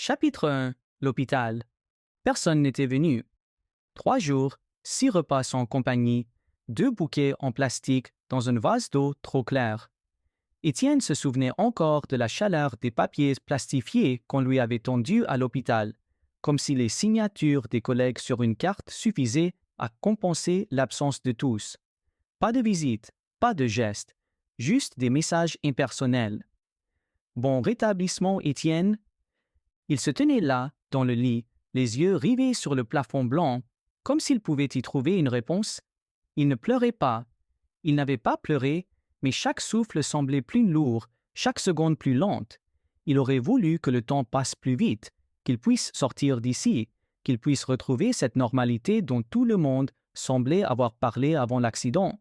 Chapitre 1. L'hôpital. Personne n'était venu. 3 jours, 6 repas sans compagnie, 2 bouquets en plastique dans un vase d'eau trop clair. Étienne se souvenait encore de la chaleur des papiers plastifiés qu'on lui avait tendus à l'hôpital, comme si les signatures des collègues sur une carte suffisaient à compenser l'absence de tous. Pas de visite, pas de geste, juste des messages impersonnels. Bon rétablissement, Étienne. Il se tenait là, dans le lit, les yeux rivés sur le plafond blanc, comme s'il pouvait y trouver une réponse. Il ne pleurait pas. Il n'avait pas pleuré, mais chaque souffle semblait plus lourd, chaque seconde plus lente. Il aurait voulu que le temps passe plus vite, qu'il puisse sortir d'ici, qu'il puisse retrouver cette normalité dont tout le monde semblait avoir parlé avant l'accident.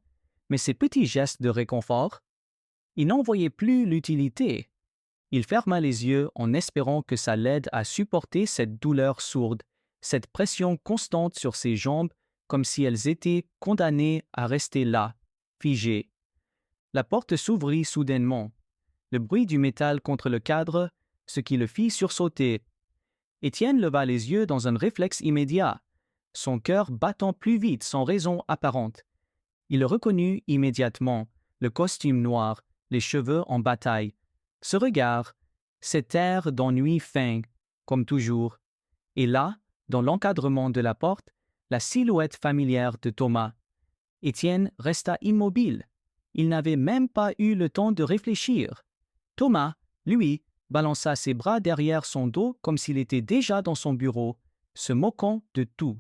Mais ces petits gestes de réconfort, il n'en voyait plus l'utilité. Il ferma les yeux en espérant que ça l'aide à supporter cette douleur sourde, cette pression constante sur ses jambes, comme si elles étaient condamnées à rester là, figées. La porte s'ouvrit soudainement. Le bruit du métal contre le cadre, ce qui le fit sursauter. Étienne leva les yeux dans un réflexe immédiat, son cœur battant plus vite sans raison apparente. Il le reconnut immédiatement, le costume noir, les cheveux en bataille. Ce regard, cet air d'ennui fin, comme toujours. Et là, dans l'encadrement de la porte, la silhouette familière de Thomas. Étienne resta immobile. Il n'avait même pas eu le temps de réfléchir. Thomas, lui, balança ses bras derrière son dos comme s'il était déjà dans son bureau, se moquant de tout.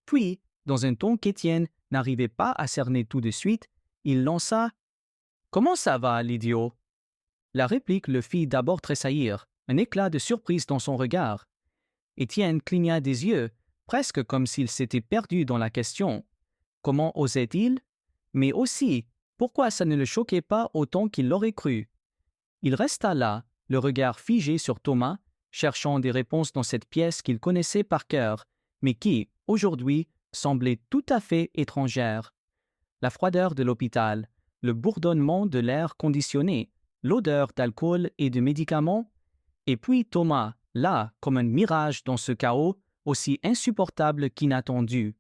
Puis, dans un ton qu'Étienne n'arrivait pas à cerner tout de suite, il lança « Comment ça va, l'idiot ?» La réplique le fit d'abord tressaillir, un éclat de surprise dans son regard. Étienne cligna des yeux, presque comme s'il s'était perdu dans la question. Comment osait-il? Mais aussi, pourquoi ça ne le choquait pas autant qu'il l'aurait cru? Il resta là, le regard figé sur Thomas, cherchant des réponses dans cette pièce qu'il connaissait par cœur, mais qui, aujourd'hui, semblait tout à fait étrangère. La froideur de l'hôpital, le bourdonnement de l'air conditionné, l'odeur d'alcool et de médicaments, et puis Thomas, là, comme un mirage dans ce chaos, aussi insupportable qu'inattendu.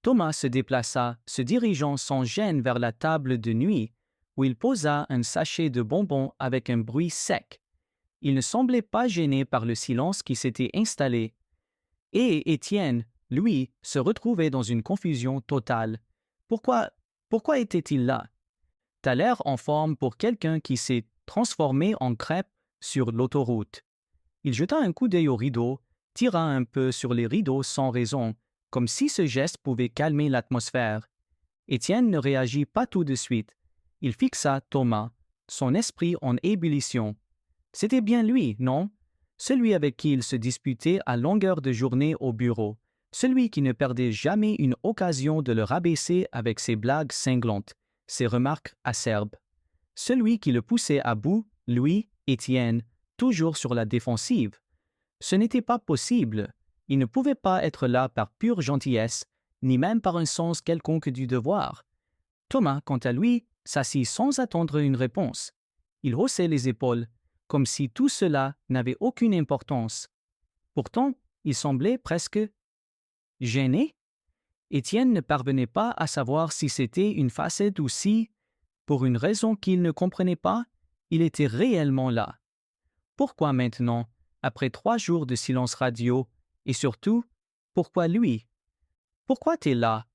Thomas se déplaça, se dirigeant sans gêne vers la table de nuit, où il posa un sachet de bonbons avec un bruit sec. Il ne semblait pas gêné par le silence qui s'était installé. Et Étienne, lui, se retrouvait dans une confusion totale. Pourquoi était-il là? T'as l'air en forme pour quelqu'un qui s'est transformé en crêpe sur l'autoroute. Il jeta un coup d'œil au rideau, tira un peu sur les rideaux sans raison, comme si ce geste pouvait calmer l'atmosphère. Étienne ne réagit pas tout de suite. Il fixa Thomas, son esprit en ébullition. C'était bien lui, non? Celui avec qui il se disputait à longueur de journée au bureau, celui qui ne perdait jamais une occasion de le rabaisser avec ses blagues cinglantes, ses remarques acerbes. Celui qui le poussait à bout, lui, Étienne, toujours sur la défensive. Ce n'était pas possible. Il ne pouvait pas être là par pure gentillesse, ni même par un sens quelconque du devoir. Thomas, quant à lui, s'assit sans attendre une réponse. Il haussait les épaules, comme si tout cela n'avait aucune importance. Pourtant, il semblait presque gêné. Étienne ne parvenait pas à savoir si c'était une facette ou si, pour une raison qu'il ne comprenait pas, il était réellement là. Pourquoi maintenant, après 3 jours de silence radio, et surtout, pourquoi lui? Pourquoi t'es là?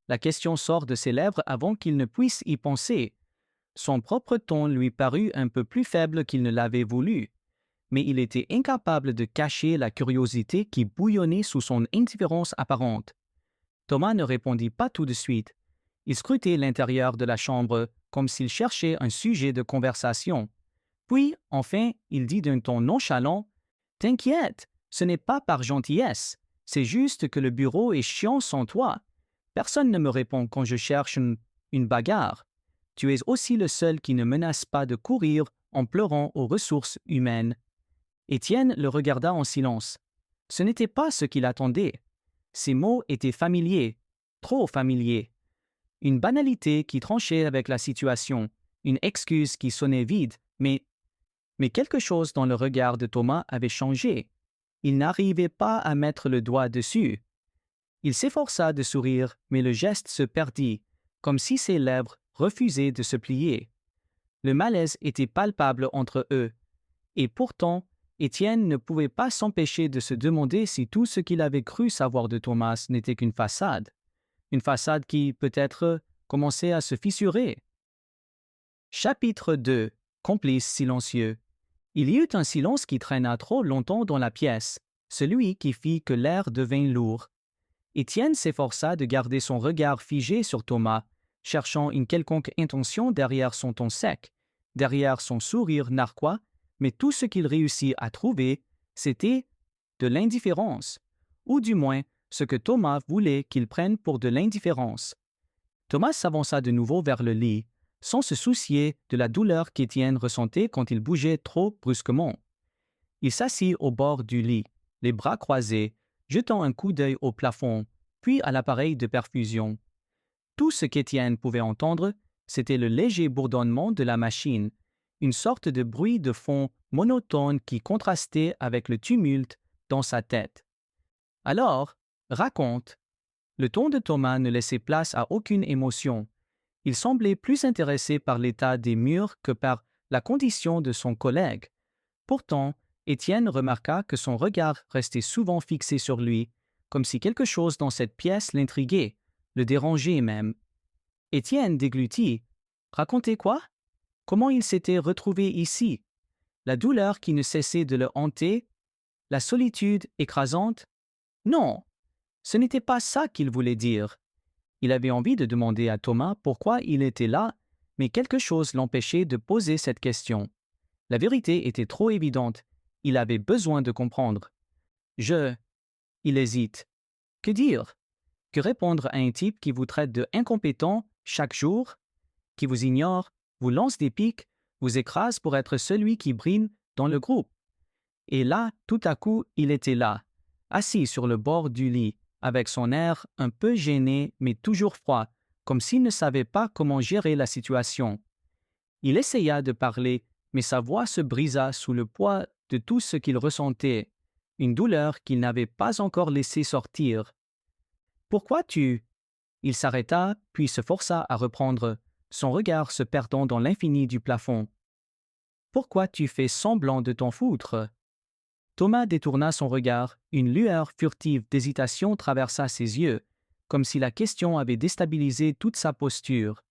La question sort de ses lèvres avant qu'il ne puisse y penser. Son propre ton lui parut un peu plus faible qu'il ne l'avait voulu, mais il était incapable de cacher la curiosité qui bouillonnait sous son indifférence apparente. Thomas ne répondit pas tout de suite. Il scrutait l'intérieur de la chambre comme s'il cherchait un sujet de conversation. Puis, enfin, il dit d'un ton nonchalant « T'inquiète, ce n'est pas par gentillesse, c'est juste que le bureau est chiant sans toi. Personne ne me répond quand je cherche une bagarre. Tu es aussi le seul qui ne menace pas de courir en pleurant aux ressources humaines. » Étienne le regarda en silence. Ce n'était pas ce qu'il attendait. Ces mots étaient familiers, trop familiers. Une banalité qui tranchait avec la situation, une excuse qui sonnait vide, mais quelque chose dans le regard de Thomas avait changé. Il n'arrivait pas à mettre le doigt dessus. Il s'efforça de sourire, mais le geste se perdit, comme si ses lèvres refusaient de se plier. Le malaise était palpable entre eux, et pourtant, Étienne ne pouvait pas s'empêcher de se demander si tout ce qu'il avait cru savoir de Thomas n'était qu'une façade. Une façade qui, peut-être, commençait à se fissurer. Chapitre 2. Complice silencieux. Il y eut un silence qui traîna trop longtemps dans la pièce, celui qui fit que l'air devint lourd. Étienne s'efforça de garder son regard figé sur Thomas, cherchant une quelconque intention derrière son ton sec, derrière son sourire narquois, mais tout ce qu'il réussit à trouver, c'était de l'indifférence, ou du moins ce que Thomas voulait qu'il prenne pour de l'indifférence. Thomas s'avança de nouveau vers le lit, sans se soucier de la douleur qu'Étienne ressentait quand il bougeait trop brusquement. Il s'assit au bord du lit, les bras croisés, jetant un coup d'œil au plafond, puis à l'appareil de perfusion. Tout ce qu'Étienne pouvait entendre, c'était le léger bourdonnement de la machine, une sorte de bruit de fond monotone qui contrastait avec le tumulte dans sa tête. « Alors, raconte. » Le ton de Thomas ne laissait place à aucune émotion. Il semblait plus intéressé par l'état des murs que par la condition de son collègue. Pourtant, Étienne remarqua que son regard restait souvent fixé sur lui, comme si quelque chose dans cette pièce l'intriguait, le dérangeait même. Étienne déglutit. Racontez quoi? Comment il s'était retrouvé ici? La douleur qui ne cessait de le hanter? La solitude écrasante? Non, ce n'était pas ça qu'il voulait dire. Il avait envie de demander à Thomas pourquoi il était là, mais quelque chose l'empêchait de poser cette question. La vérité était trop évidente. Il avait besoin de comprendre. Il hésite. Que dire? Que répondre à un type qui vous traite de incompétent chaque jour, qui vous ignore, vous lance des piques, vous écrase pour être celui qui brille dans le groupe? Et là, tout à coup, il était là, assis sur le bord du lit, avec son air un peu gêné mais toujours froid, comme s'il ne savait pas comment gérer la situation. Il essaya de parler, mais sa voix se brisa sous le poids de tout ce qu'il ressentait, une douleur qu'il n'avait pas encore laissé sortir. « Pourquoi tu… » Il s'arrêta, puis se força à reprendre, son regard se perdant dans l'infini du plafond. « Pourquoi tu fais semblant de t'en foutre ?» Thomas détourna son regard, une lueur furtive d'hésitation traversa ses yeux, comme si la question avait déstabilisé toute sa posture.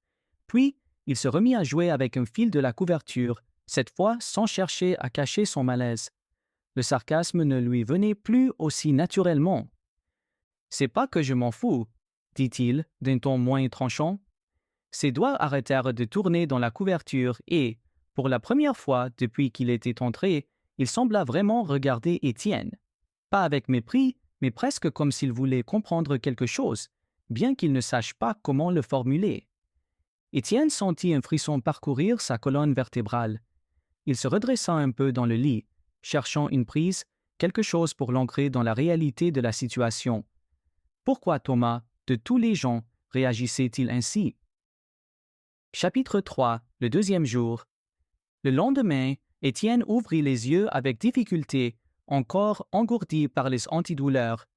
Puis, il se remit à jouer avec un fil de la couverture, cette fois sans chercher à cacher son malaise. Le sarcasme ne lui venait plus aussi naturellement. « C'est pas que je m'en fous, » dit-il d'un ton moins tranchant. Ses doigts arrêtèrent de tourner dans la couverture et, pour la première fois depuis qu'il était entré, il sembla vraiment regarder Étienne. Pas avec mépris, mais presque comme s'il voulait comprendre quelque chose, bien qu'il ne sache pas comment le formuler. Étienne sentit un frisson parcourir sa colonne vertébrale. Il se redressa un peu dans le lit, cherchant une prise, quelque chose pour l'ancrer dans la réalité de la situation. Pourquoi Thomas, de tous les gens, réagissait-il ainsi? Chapitre 3. Le deuxième jour. Le lendemain, Étienne ouvrit les yeux avec difficulté, encore engourdi par les antidouleurs.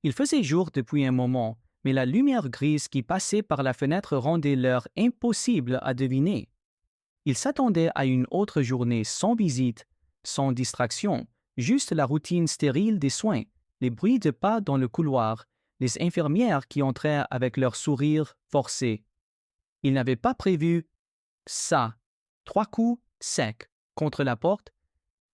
Il faisait jour depuis un moment, mais la lumière grise qui passait par la fenêtre rendait l'heure impossible à deviner. Il s'attendait à une autre journée sans visite, sans distraction, juste la routine stérile des soins, les bruits de pas dans le couloir, les infirmières qui entraient avec leur sourire forcé. Il n'avait pas prévu ça. 3 coups secs contre la porte.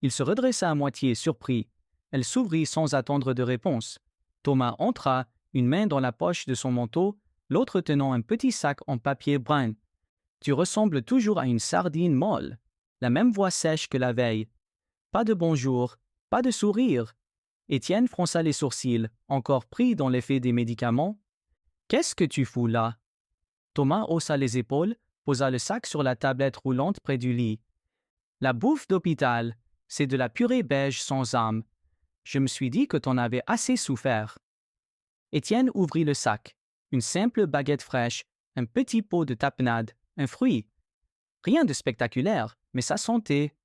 Il se redressa à moitié surpris. Elle s'ouvrit sans attendre de réponse. Thomas entra, une main dans la poche de son manteau, l'autre tenant un petit sac en papier brun. « Tu ressembles toujours à une sardine molle. » La même voix sèche que la veille. Pas de bonjour, pas de sourire. Étienne fronça les sourcils, encore pris dans l'effet des médicaments. « Qu'est-ce que tu fous là? » Thomas haussa les épaules, posa le sac sur la tablette roulante près du lit. « La bouffe d'hôpital, c'est de la purée beige sans âme. Je me suis dit que t'en avais assez souffert. » Étienne ouvrit le sac. Une simple baguette fraîche, un petit pot de tapenade, un fruit. Rien de spectaculaire, mais ça sentait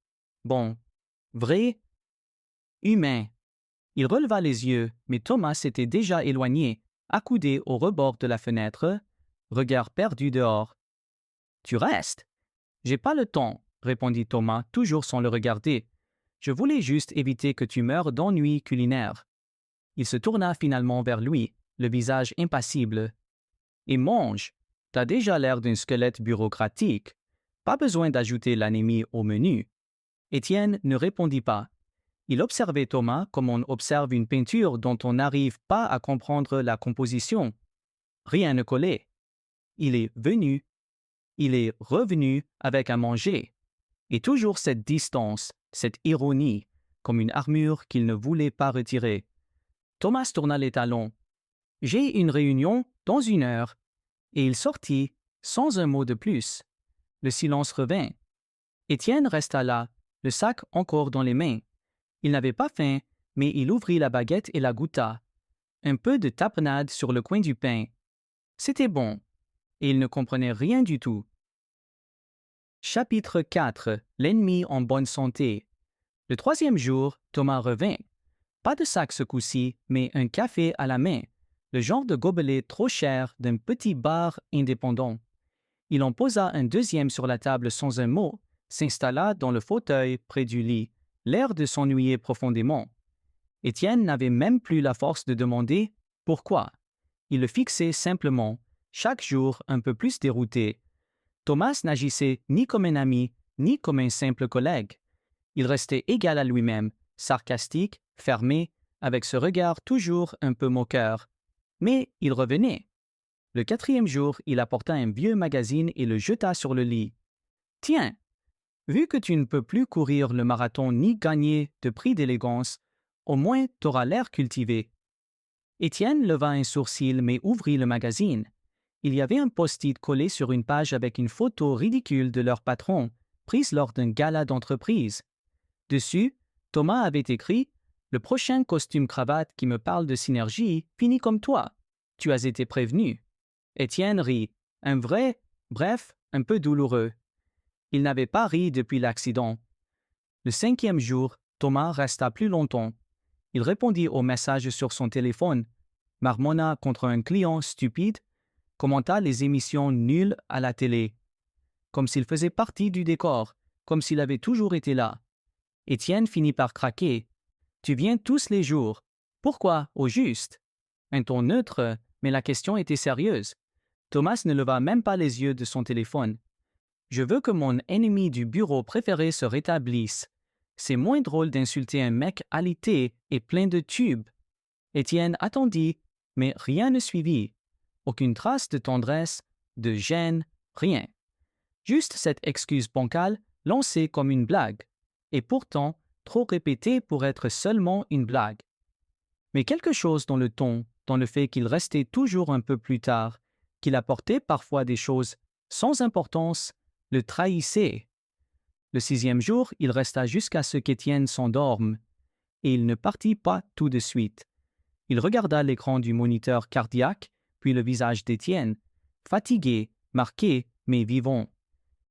bon, vrai, humain. Il releva les yeux, mais Thomas s'était déjà éloigné, accoudé au rebord de la fenêtre, regard perdu dehors. « Tu restes? »« J'ai pas le temps, » répondit Thomas, toujours sans le regarder. « Je voulais juste éviter que tu meures d'ennui culinaire. » Il se tourna finalement vers lui, le visage impassible. « Et mange. T'as déjà l'air d'un squelette bureaucratique. Pas besoin d'ajouter l'anémie au menu. » Étienne ne répondit pas. Il observait Thomas comme on observe une peinture dont on n'arrive pas à comprendre la composition. Rien ne collait. Il est venu. Il est revenu avec à manger. Et toujours cette distance, cette ironie, comme une armure qu'il ne voulait pas retirer. Thomas tourna les talons. « J'ai une réunion dans 1 heure. » Et il sortit, sans un mot de plus. Le silence revint. Étienne resta là, le sac encore dans les mains. Il n'avait pas faim, mais il ouvrit la baguette et la goûta. Un peu de tapenade sur le coin du pain. C'était bon, et il ne comprenait rien du tout. Chapitre 4. L'ennemi en bonne santé. Le 3e jour, Thomas revint. Pas de sac ce coup-ci, mais un café à la main, le genre de gobelet trop cher d'un petit bar indépendant. Il en posa un 2e sur la table sans un mot, s'installa dans le fauteuil près du lit, l'air de s'ennuyer profondément. Étienne n'avait même plus la force de demander « pourquoi ?» Il le fixait simplement, chaque jour un peu plus dérouté. Thomas n'agissait ni comme un ami, ni comme un simple collègue. Il restait égal à lui-même, sarcastique, fermé, avec ce regard toujours un peu moqueur. Mais il revenait. Le 4e jour, il apporta un vieux magazine et le jeta sur le lit. « Tiens, vu que tu ne peux plus courir le marathon ni gagner de prix d'élégance, au moins t'auras l'air cultivé. » Étienne leva un sourcil mais ouvrit le magazine. Il y avait un post-it collé sur une page avec une photo ridicule de leur patron, prise lors d'un gala d'entreprise. Dessus, Thomas avait écrit « Le prochain costume-cravate qui me parle de synergie finit comme toi. Tu as été prévenu. » Étienne rit. Un vrai, bref, un peu douloureux. Il n'avait pas ri depuis l'accident. Le 5e jour, Thomas resta plus longtemps. Il répondit aux messages sur son téléphone, marmonna contre un client stupide, commenta les émissions nulles à la télé, comme s'il faisait partie du décor, comme s'il avait toujours été là. Étienne finit par craquer. « Tu viens tous les jours. Pourquoi, au juste ?» Un ton neutre, mais la question était sérieuse. Thomas ne leva même pas les yeux de son téléphone. « Je veux que mon ennemi du bureau préféré se rétablisse. C'est moins drôle d'insulter un mec alité et plein de tubes. » Étienne attendit, mais rien ne suivit. Aucune trace de tendresse, de gêne, rien. Juste cette excuse bancale lancée comme une blague, et pourtant trop répétée pour être seulement une blague. Mais quelque chose dans le ton, dans le fait qu'il restait toujours un peu plus tard, qu'il apportait parfois des choses sans importance, le trahissait. Le 6e jour, il resta jusqu'à ce qu'Étienne s'endorme, et il ne partit pas tout de suite. Il regarda l'écran du moniteur cardiaque, puis le visage d'Étienne, fatigué, marqué, mais vivant.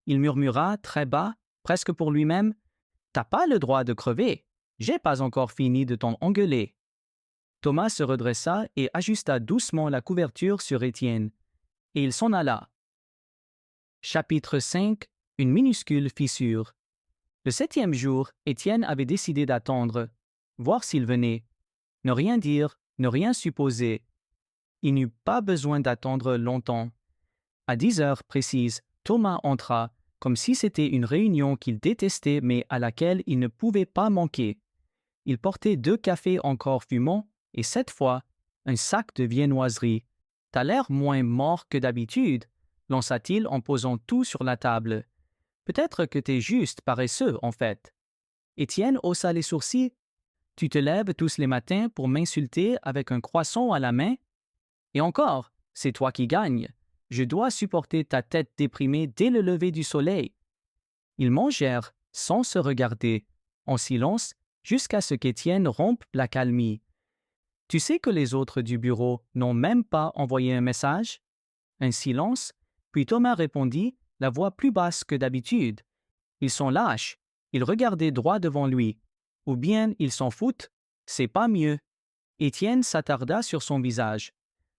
Il murmura très bas, presque pour lui-même, « T'as pas le droit de crever. J'ai pas encore fini de t'en engueuler. » Thomas se redressa et ajusta doucement la couverture sur Étienne, et il s'en alla. Chapitre 5. Une minuscule fissure. Le 7e jour, Étienne avait décidé d'attendre, voir s'il venait. Ne rien dire, ne rien supposer. Il n'eut pas besoin d'attendre longtemps. À 10 heures précises, Thomas entra, comme si c'était une réunion qu'il détestait mais à laquelle il ne pouvait pas manquer. Il portait 2 cafés encore fumants et cette fois, un sac de viennoiserie. « T'as l'air moins mort que d'habitude », lança-t-il en posant tout sur la table. « Peut-être que t'es juste paresseux, en fait. » Étienne haussa les sourcils. « Tu te lèves tous les matins pour m'insulter avec un croissant à la main? Et encore, c'est toi qui gagnes. Je dois supporter ta tête déprimée dès le lever du soleil. » Ils mangèrent, sans se regarder, en silence, jusqu'à ce qu'Étienne rompe l'accalmie. « Tu sais que les autres du bureau n'ont même pas envoyé un message? » Un silence, puis Thomas répondit, la voix plus basse que d'habitude. « Ils sont lâches, ils regardaient droit devant lui. Ou bien ils s'en foutent, C'est pas mieux. Étienne s'attarda sur son visage.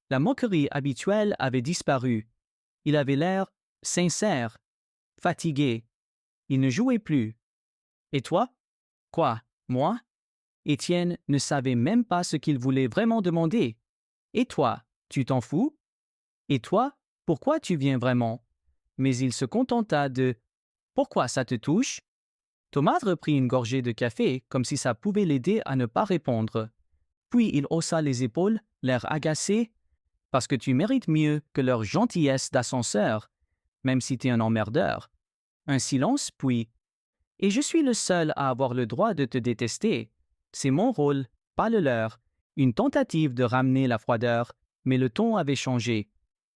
La moquerie habituelle avait disparu. Il avait l'air sincère, fatigué. Il ne jouait plus. Et toi? Quoi, moi? Étienne ne savait même pas ce qu'il voulait vraiment demander. Et toi, tu t'en fous? Et toi, pourquoi tu viens vraiment? Mais il se contenta de pourquoi ça te touche? Thomas reprit une gorgée de café comme si ça pouvait l'aider à ne pas répondre. Puis il haussa les épaules, l'air agacé, parce que tu mérites mieux que leur gentillesse d'ascenseur, même si t'es un emmerdeur. Un silence, puis et je suis le seul à avoir le droit de te détester. C'est mon rôle, pas le leur. Une tentative de ramener la froideur, mais le ton avait changé.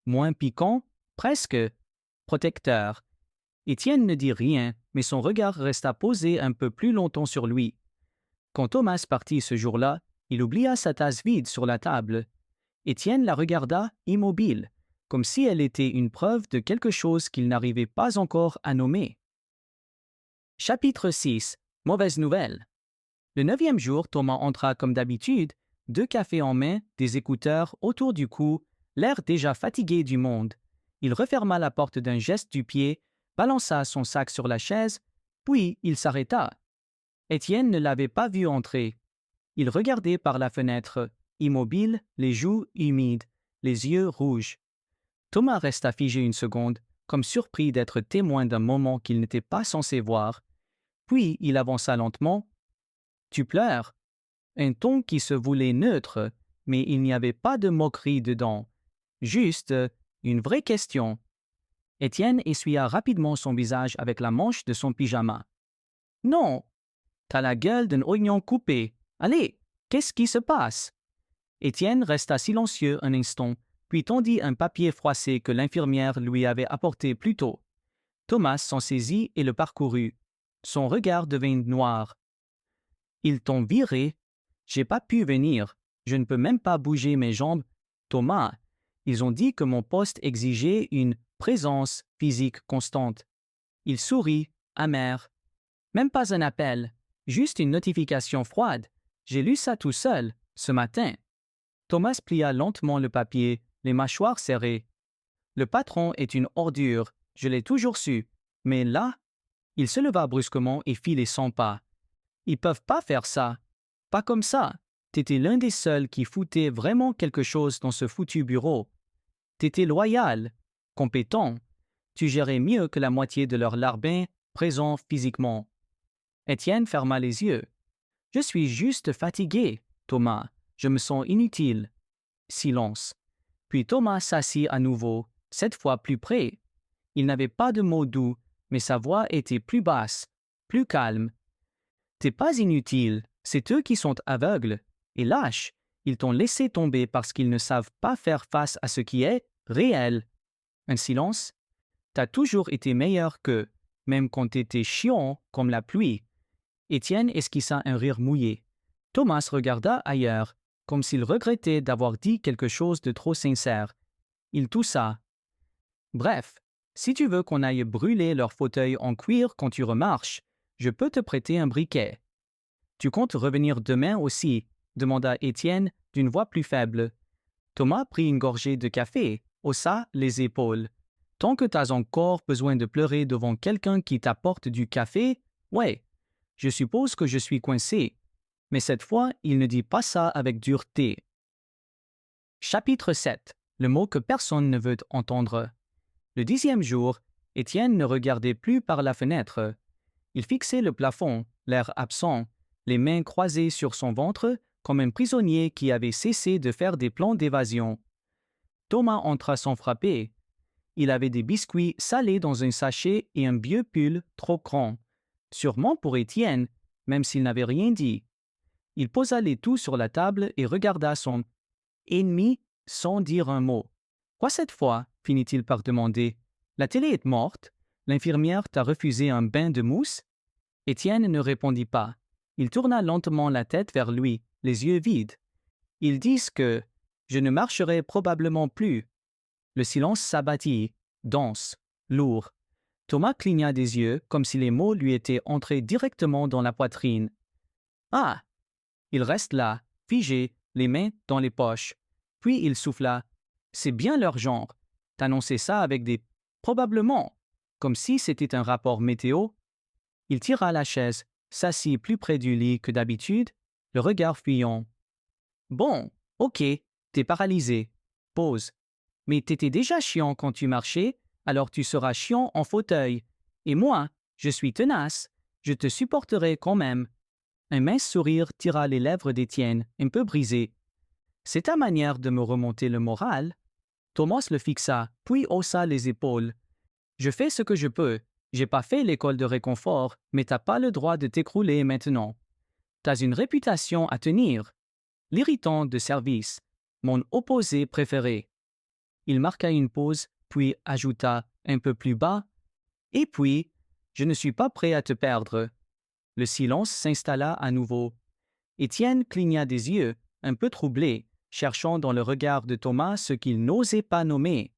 Moins piquant, presque protecteur. Étienne ne dit rien, mais son regard resta posé un peu plus longtemps sur lui. Quand Thomas partit ce jour-là, il oublia sa tasse vide sur la table. Étienne la regarda immobile, comme si elle était une preuve de quelque chose qu'il n'arrivait pas encore à nommer. Chapitre 6. Mauvaise nouvelle. Le 9e jour, Thomas entra comme d'habitude, 2 cafés en main, des écouteurs autour du cou, l'air déjà fatigué du monde. Il referma la porte d'un geste du pied, balança son sac sur la chaise, puis il s'arrêta. Étienne ne l'avait pas vu entrer. Il regardait par la fenêtre, immobile, les joues humides, les yeux rouges. Thomas resta figé une seconde, comme surpris d'être témoin d'un moment qu'il n'était pas censé voir. Puis il avança lentement. « Tu pleures ?» Un ton qui se voulait neutre, mais il n'y avait pas de moquerie dedans. Juste une vraie question. Étienne essuya rapidement son visage avec la manche de son pyjama. « Non, t'as la gueule d'un oignon coupé. Allez, qu'est-ce qui se passe ?» Étienne resta silencieux un instant, puis tendit un papier froissé que l'infirmière lui avait apporté plus tôt. Thomas s'en saisit et le parcourut. Son regard devint noir. « Ils t'ont viré. J'ai pas pu venir. Je ne peux même pas bouger mes jambes. Thomas, ils ont dit que mon poste exigeait une présence physique constante. » Il sourit, amer. « Même pas un appel, juste une notification froide. J'ai lu ça tout seul, ce matin. » Thomas plia lentement le papier, les mâchoires serrées. « Le patron est une ordure, je l'ai toujours su. Mais là… » Il se leva brusquement et fit les 100 pas. « Ils peuvent pas faire ça. Pas comme ça. T'étais l'un des seuls qui foutait vraiment quelque chose dans ce foutu bureau. T'étais loyal, compétent. Tu gérais mieux que la moitié de leurs larbins présents physiquement. » Étienne ferma les yeux. « Je suis juste fatigué, Thomas. Je me sens inutile. » Silence. Puis Thomas s'assit à nouveau, cette fois plus près. Il n'avait pas de mots doux, mais sa voix était plus basse, plus calme. « T'es pas inutile, c'est eux qui sont aveugles et lâches. Ils t'ont laissé tomber parce qu'ils ne savent pas faire face à ce qui est réel. » Un silence. « T'as toujours été meilleur qu'eux, même quand t'étais chiant comme la pluie. » Étienne esquissa un rire mouillé. Thomas regarda ailleurs, comme s'il regrettait d'avoir dit quelque chose de trop sincère. Il toussa. « Bref, si tu veux qu'on aille brûler leur fauteuil en cuir quand tu remarches, je peux te prêter un briquet. »« Tu comptes revenir demain aussi ?» demanda Étienne d'une voix plus faible. Thomas prit une gorgée de café, haussa les épaules. « Tant que t'as encore besoin de pleurer devant quelqu'un qui t'apporte du café, ouais, je suppose que je suis coincé. » Mais cette fois, il ne dit pas ça avec dureté. Chapitre 7. Le mot que personne ne veut entendre. Le 10e jour, Étienne ne regardait plus par la fenêtre. Il fixait le plafond, l'air absent, les mains croisées sur son ventre, comme un prisonnier qui avait cessé de faire des plans d'évasion. Thomas entra sans frapper. Il avait des biscuits salés dans un sachet et un vieux pull trop grand. Sûrement pour Étienne, même s'il n'avait rien dit. Il posa les tout sur la table et regarda son ennemi sans dire un mot. « Quoi cette fois ?» finit-il par demander. « La télé est morte? L'infirmière t'a refusé un bain de mousse ?» Étienne ne répondit pas. Il tourna lentement la tête vers lui, les yeux vides. « Ils disent que je ne marcherai probablement plus. » Le silence s'abattit, dense, lourd. Thomas cligna des yeux comme si les mots lui étaient entrés directement dans la poitrine. « Ah! Il reste là, figé, les mains dans les poches. Puis il souffla. C'est bien leur genre. T'annoncer ça avec des probablement, comme si c'était un rapport météo. Il tira la chaise, s'assit plus près du lit que d'habitude, le regard fuyant. Bon, ok, t'es paralysé. Pause. Mais t'étais déjà chiant quand tu marchais, alors tu seras chiant en fauteuil. Et moi, je suis tenace. Je te supporterai quand même. Un mince sourire tira les lèvres d'Étienne, un peu brisées. C'est ta manière de me remonter le moral? Thomas le fixa, puis haussa les épaules. Je fais ce que je peux. J'ai pas fait l'école de réconfort, mais t'as pas le droit de t'écrouler maintenant. T'as une réputation à tenir. L'irritant de service. Mon opposé préféré. Il marqua une pause, puis ajouta un peu plus bas. Et puis, je ne suis pas prêt à te perdre. Le silence s'installa à nouveau. Étienne cligna des yeux, un peu troublé, cherchant dans le regard de Thomas ce qu'il n'osait pas nommer.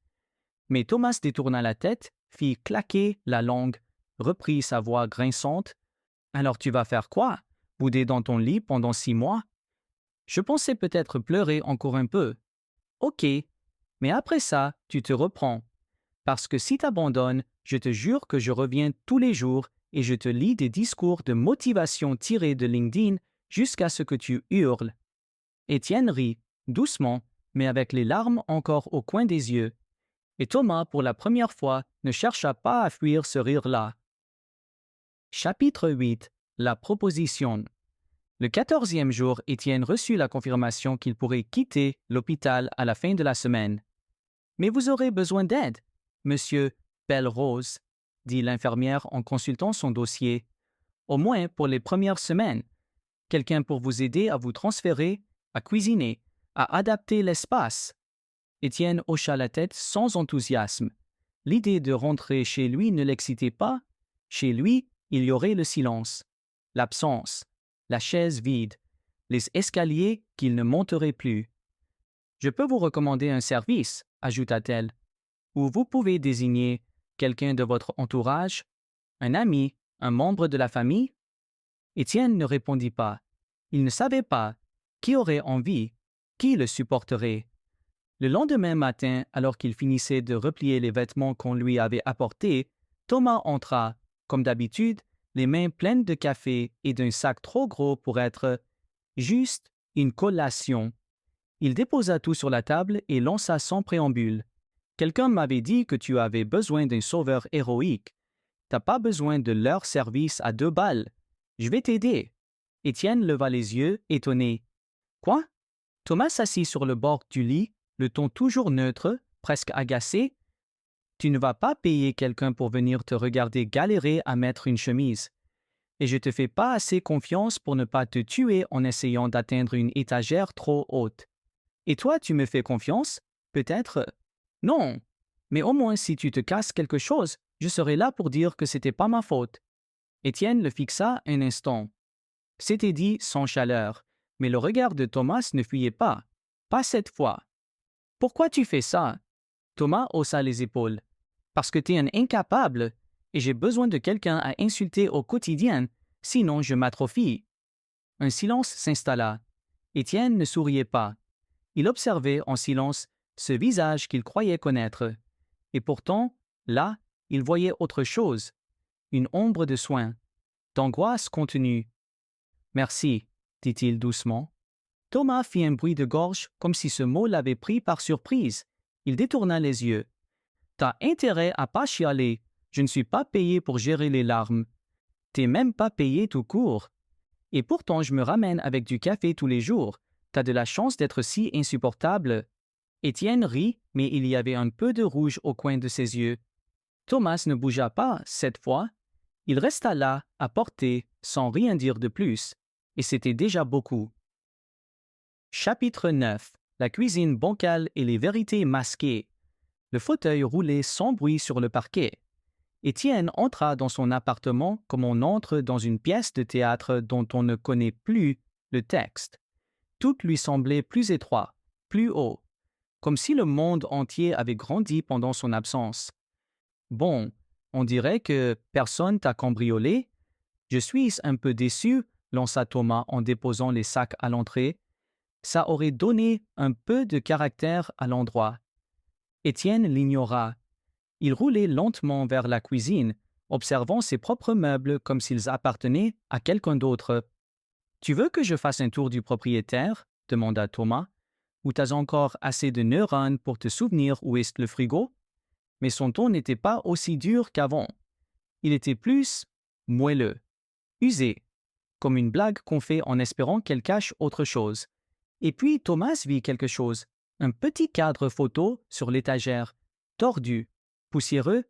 Mais Thomas détourna la tête, fit claquer la langue, reprit sa voix grinçante. « Alors tu vas faire quoi? Bouder dans ton lit pendant 6 mois? » Je pensais peut-être pleurer encore un peu. « Ok, mais après ça, tu te reprends. Parce que si t'abandonnes, je te jure que je reviens tous les jours et je te lis des discours de motivation tirés de LinkedIn jusqu'à ce que tu hurles. » Étienne rit, doucement, mais avec les larmes encore au coin des yeux. Et Thomas, pour la première fois, ne chercha pas à fuir ce rire-là. Chapitre 8. La proposition. Le 14e jour, Étienne reçut la confirmation qu'il pourrait quitter l'hôpital à la fin de la semaine. « Mais vous aurez besoin d'aide, monsieur Belle-Rose, » dit l'infirmière en consultant son dossier. « Au moins pour les premières semaines. Quelqu'un pour vous aider à vous transférer, à cuisiner, à adapter l'espace. » Étienne hocha la tête sans enthousiasme. L'idée de rentrer chez lui ne l'excitait pas. Chez lui, il y aurait le silence, l'absence, la chaise vide, les escaliers qu'il ne monterait plus. « Je peux vous recommander un service, » ajouta-t-elle, « ou vous pouvez désigner quelqu'un de votre entourage, un ami, un membre de la famille. » Étienne ne répondit pas. Il ne savait pas qui aurait envie, qui le supporterait. Le lendemain matin, alors qu'il finissait de replier les vêtements qu'on lui avait apportés, Thomas entra, comme d'habitude, les mains pleines de café et d'un sac trop gros pour être juste une collation. Il déposa tout sur la table et lança sans préambule. « Quelqu'un m'avait dit que tu avais besoin d'un sauveur héroïque. T'as pas besoin de leur service à 2 balles. Je vais t'aider. » Étienne leva les yeux, étonné. « Quoi? » Thomas s'assit sur le bord du lit, le ton toujours neutre, presque agacé. « Tu ne vas pas payer quelqu'un pour venir te regarder galérer à mettre une chemise. Et je te fais pas assez confiance pour ne pas te tuer en essayant d'atteindre une étagère trop haute. Et toi, tu me fais confiance? Peut-être? Non. Mais au moins, si tu te casses quelque chose, je serai là pour dire que c'était pas ma faute. » Étienne le fixa un instant. C'était dit sans chaleur, mais le regard de Thomas ne fuyait pas. Pas cette fois. « Pourquoi tu fais ça? » Thomas haussa les épaules. « Parce que t'es un incapable, et j'ai besoin de quelqu'un à insulter au quotidien, sinon je m'atrophie. » Un silence s'installa. Étienne ne souriait pas. Il observait en silence ce visage qu'il croyait connaître. Et pourtant, là, il voyait autre chose. Une ombre de soin, d'angoisse contenue. « Merci, » dit-il doucement. Thomas fit un bruit de gorge comme si ce mot l'avait pris par surprise. Il détourna les yeux. « T'as intérêt à pas chialer. Je ne suis pas payé pour gérer les larmes. T'es même pas payé tout court. Et pourtant je me ramène avec du café tous les jours. T'as de la chance d'être si insupportable. » Étienne rit, mais il y avait un peu de rouge au coin de ses yeux. Thomas ne bougea pas, cette fois. Il resta là, à portée, sans rien dire de plus. Et c'était déjà beaucoup. Chapitre 9. La cuisine bancale et les vérités masquées. Le fauteuil roulait sans bruit sur le parquet. Étienne entra dans son appartement comme on entre dans une pièce de théâtre dont on ne connaît plus le texte. Tout lui semblait plus étroit, plus haut, comme si le monde entier avait grandi pendant son absence. « Bon, on dirait que personne t'a cambriolé. Je suis un peu déçu lança Thomas en déposant les sacs à l'entrée. Ça aurait donné un peu de caractère à l'endroit. Étienne l'ignora. Il roulait lentement vers la cuisine, observant ses propres meubles comme s'ils appartenaient à quelqu'un d'autre. « Tu veux que je fasse un tour du propriétaire ?» demanda Thomas. « Ou t'as encore assez de neurones pour te souvenir où est le frigo ?» Mais son ton n'était pas aussi dur qu'avant. Il était plus moelleux, usé, comme une blague qu'on fait en espérant qu'elle cache autre chose. Et puis Thomas vit quelque chose, un petit cadre photo sur l'étagère, tordu, poussiéreux.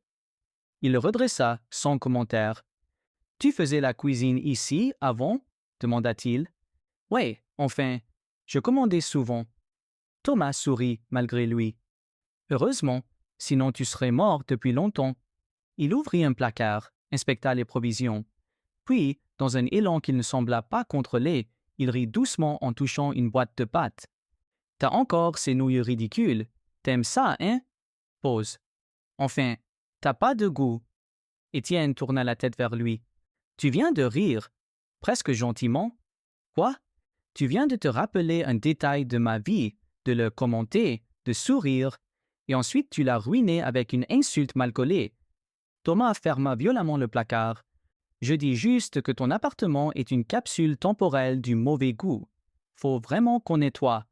Il le redressa sans commentaire. « Tu faisais la cuisine ici avant ?» demanda-t-il. « Ouais, enfin, je commandais souvent. » Thomas sourit malgré lui. « Heureusement, sinon tu serais mort depuis longtemps. » Il ouvrit un placard, inspecta les provisions. Puis, dans un élan qu'il ne sembla pas contrôler, il rit doucement en touchant une boîte de pâtes. « T'as encore ces nouilles ridicules. T'aimes ça, hein? » Pause. « Enfin, t'as pas de goût. » Étienne tourna la tête vers lui. « Tu viens de rire, presque gentiment. Quoi? Tu viens de te rappeler un détail de ma vie, de le commenter, de sourire, et ensuite tu l'as ruiné avec une insulte mal collée. » Thomas ferma violemment le placard. « Je dis juste que ton appartement est une capsule temporelle du mauvais goût. Faut vraiment qu'on nettoie.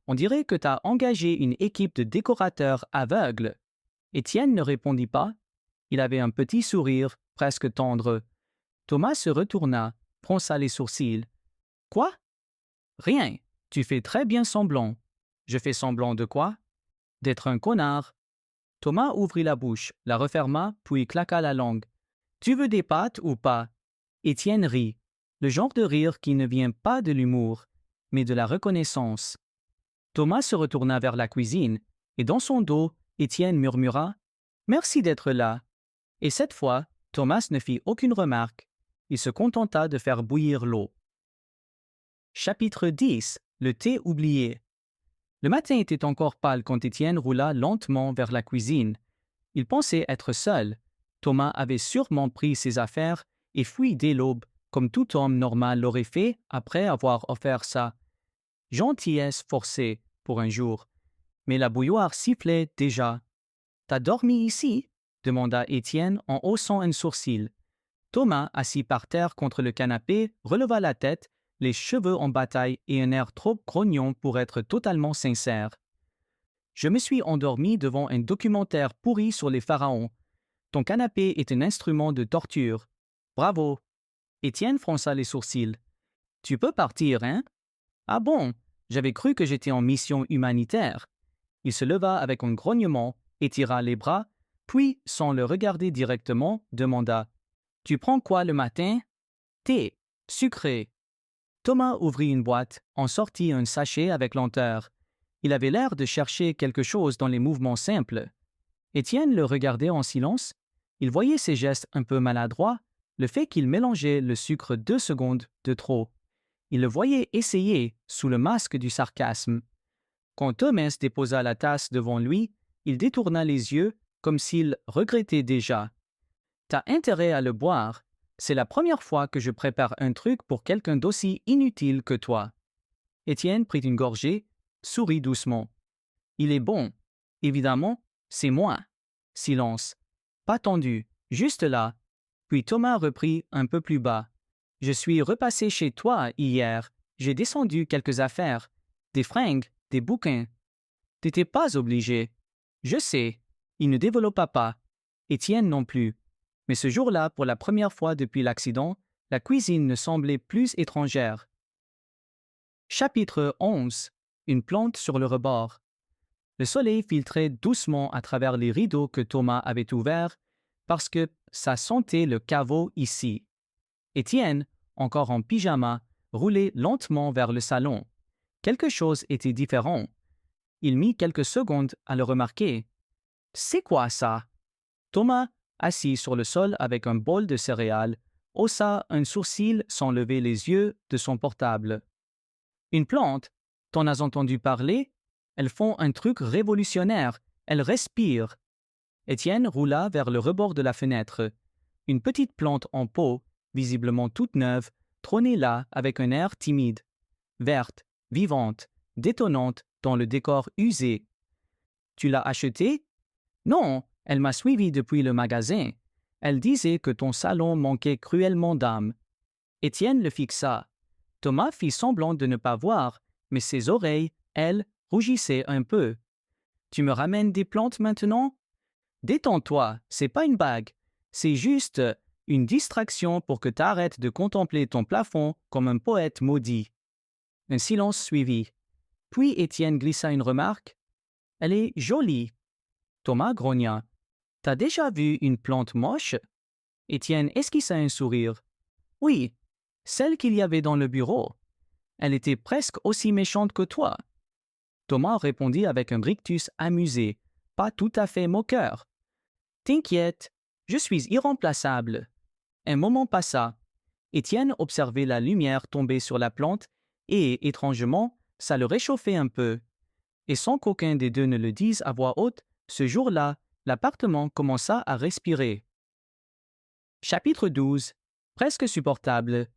On dirait que t'as engagé une équipe de décorateurs aveugles. » Étienne ne répondit pas. Il avait un petit sourire, presque tendre. Thomas se retourna, fronça les sourcils. « Quoi? »« Rien. Tu fais très bien semblant. »« Je fais semblant de quoi? »« D'être un connard. » Thomas ouvrit la bouche, la referma, puis claqua la langue. « Tu veux des pâtes ou pas ?» Étienne rit, le genre de rire qui ne vient pas de l'humour, mais de la reconnaissance. Thomas se retourna vers la cuisine, et dans son dos, Étienne murmura « Merci d'être là ». Et cette fois, Thomas ne fit aucune remarque. Il se contenta de faire bouillir l'eau. Chapitre 10. Le thé oublié. Le matin était encore pâle quand Étienne roula lentement vers la cuisine. Il pensait être seul. Thomas avait sûrement pris ses affaires et fui dès l'aube, comme tout homme normal l'aurait fait après avoir offert sa gentillesse forcée pour un jour. Mais la bouilloire sifflait déjà. « T'as dormi ici ?» demanda Étienne en haussant un sourcil. Thomas, assis par terre contre le canapé, releva la tête, les cheveux en bataille et un air trop grognon pour être totalement sincère. « Je me suis endormi devant un documentaire pourri sur les pharaons. Ton canapé est un instrument de torture. Bravo. » Étienne fronça les sourcils. « Tu peux partir, hein? »« Ah bon? J'avais cru que j'étais en mission humanitaire. » Il se leva avec un grognement, étira les bras, puis, sans le regarder directement, demanda « Tu prends quoi le matin? »« Thé. Sucré. » Thomas ouvrit une boîte, en sortit un sachet avec lenteur. Il avait l'air de chercher quelque chose dans les mouvements simples. Étienne le regardait en silence. Il voyait ses gestes un peu maladroits, le fait qu'il mélangeait le sucre 2 secondes de trop. Il le voyait essayer sous le masque du sarcasme. Quand Thomas déposa la tasse devant lui, il détourna les yeux comme s'il regrettait déjà. « T'as intérêt à le boire. C'est la première fois que je prépare un truc pour quelqu'un d'aussi inutile que toi. » Étienne prit une gorgée, sourit doucement. « Il est bon. Évidemment, c'est moi. » Silence. Pas tendu, juste là. Puis Thomas reprit un peu plus bas. « Je suis repassé chez toi hier. J'ai descendu quelques affaires. Des fringues, des bouquins. T'étais pas obligé. » Je sais. Il ne développa pas. Étienne non plus. Mais ce jour-là, pour la première fois depuis l'accident, la cuisine ne semblait plus étrangère. Chapitre 11. Une plante sur le rebord. Le soleil filtrait doucement à travers les rideaux que Thomas avait ouverts parce que ça sentait le caveau ici. Étienne, encore en pyjama, roulait lentement vers le salon. Quelque chose était différent. Il mit quelques secondes à le remarquer. « C'est quoi ça? » Thomas, assis sur le sol avec un bol de céréales, haussa un sourcil sans lever les yeux de son portable. « Une plante? T'en as entendu parler? Elles font un truc révolutionnaire. Elles respirent. » Étienne roula vers le rebord de la fenêtre. Une petite plante en pot, visiblement toute neuve, trônait là avec un air timide, verte, vivante, détonnante dans le décor usé. « Tu l'as achetée? »« Non, elle m'a suivi depuis le magasin. Elle disait que ton salon manquait cruellement d'âme. » Étienne le fixa. Thomas fit semblant de ne pas voir, mais ses oreilles, elles, rougissaient un peu. « Tu me ramènes des plantes maintenant? »« Détends-toi, c'est pas une bague. C'est juste une distraction pour que t'arrêtes de contempler ton plafond comme un poète maudit. » Un silence suivit. Puis Étienne glissa une remarque. « Elle est jolie. » Thomas grogna. « T'as déjà vu une plante moche? » Étienne esquissa un sourire. « Oui, celle qu'il y avait dans le bureau. Elle était presque aussi méchante que toi. » Thomas répondit avec un rictus amusé, pas tout à fait moqueur. « T'inquiète, je suis irremplaçable. » Un moment passa. Étienne observait la lumière tomber sur la plante et, étrangement, ça le réchauffait un peu. Et sans qu'aucun des deux ne le dise à voix haute, ce jour-là, l'appartement commença à respirer. Chapitre 12. Presque supportable.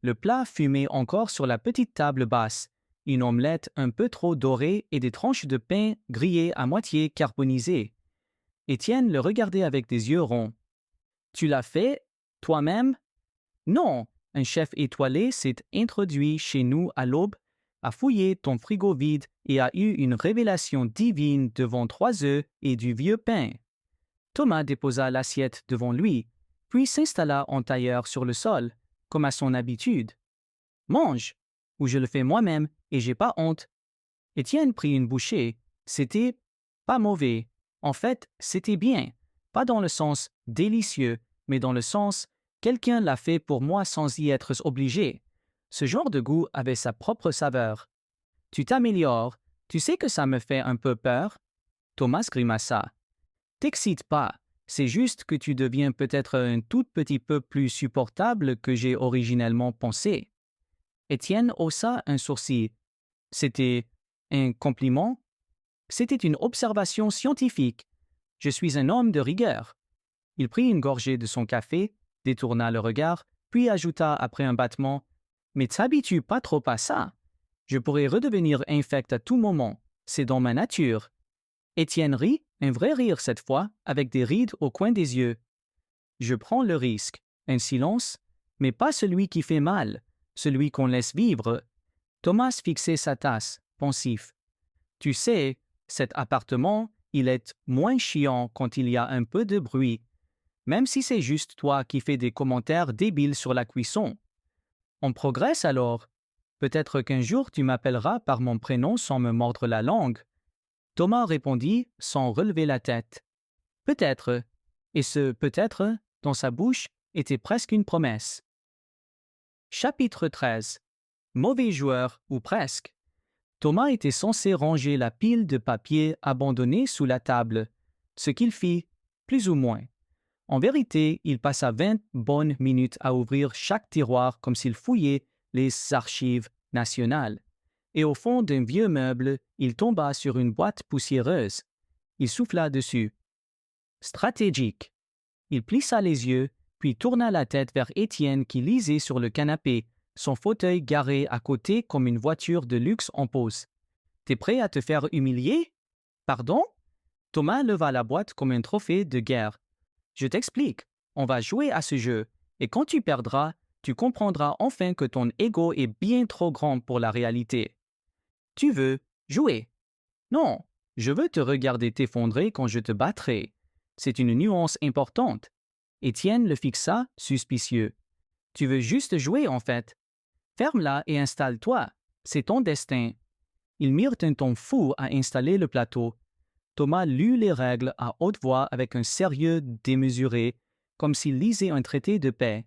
Le plat fumait encore sur la petite table basse, une omelette un peu trop dorée et des tranches de pain grillées à moitié carbonisées. Étienne le regardait avec des yeux ronds. « Tu l'as fait, toi-même? »« Non, un chef étoilé s'est introduit chez nous à l'aube, a fouillé ton frigo vide et a eu une révélation divine devant 3 œufs et du vieux pain. » Thomas déposa l'assiette devant lui, puis s'installa en tailleur sur le sol, comme à son habitude. « Mange, ou je le fais moi-même et j'ai pas honte. » Étienne prit une bouchée. C'était pas mauvais. En fait, c'était bien. Pas dans le sens délicieux, mais dans le sens quelqu'un l'a fait pour moi sans y être obligé. Ce genre de goût avait sa propre saveur. « Tu t'améliores. Tu sais que ça me fait un peu peur? » Thomas grimaça. « T'excite pas. C'est juste que tu deviens peut-être un tout petit peu plus supportable que j'ai originellement pensé. » Étienne haussa un sourcil. C'était un compliment? C'était une observation scientifique. Je suis un homme de rigueur. Il prit une gorgée de son café, détourna le regard, puis ajouta après un battement « Mais t'habitues pas trop à ça. Je pourrais redevenir infect à tout moment. C'est dans ma nature. » Étienne rit, un vrai rire cette fois, avec des rides au coin des yeux. Je prends le risque. Un silence, mais pas celui qui fait mal, celui qu'on laisse vivre. Thomas fixait sa tasse, pensif. Tu sais, cet appartement, il est moins chiant quand il y a un peu de bruit, même si c'est juste toi qui fais des commentaires débiles sur la cuisson. On progresse alors. Peut-être qu'un jour tu m'appelleras par mon prénom sans me mordre la langue. Thomas répondit sans relever la tête. Peut-être. Et ce peut-être, dans sa bouche, était presque une promesse. Chapitre 13. Mauvais joueur, ou presque. Thomas était censé ranger la pile de papier abandonnée sous la table, ce qu'il fit, plus ou moins. En vérité, il passa 20 bonnes minutes à ouvrir chaque tiroir comme s'il fouillait les archives nationales. Et au fond d'un vieux meuble, il tomba sur une boîte poussiéreuse. Il souffla dessus. Stratégique. Il plissa les yeux, puis tourna la tête vers Étienne qui lisait sur le canapé, son fauteuil garé à côté comme une voiture de luxe en pose. « T'es prêt à te faire humilier? »« Pardon ?» Thomas leva la boîte comme un trophée de guerre. « Je t'explique. On va jouer à ce jeu, et quand tu perdras, tu comprendras enfin que ton ego est bien trop grand pour la réalité. Tu veux jouer? Non, je veux te regarder t'effondrer quand je te battrai. C'est une nuance importante. » Étienne le fixa, suspicieux. « Tu veux juste jouer, en fait. Ferme-la et installe-toi. C'est ton destin. » Ils mirent un ton fou à installer le plateau. Thomas lut les règles à haute voix avec un sérieux démesuré, comme s'il lisait un traité de paix.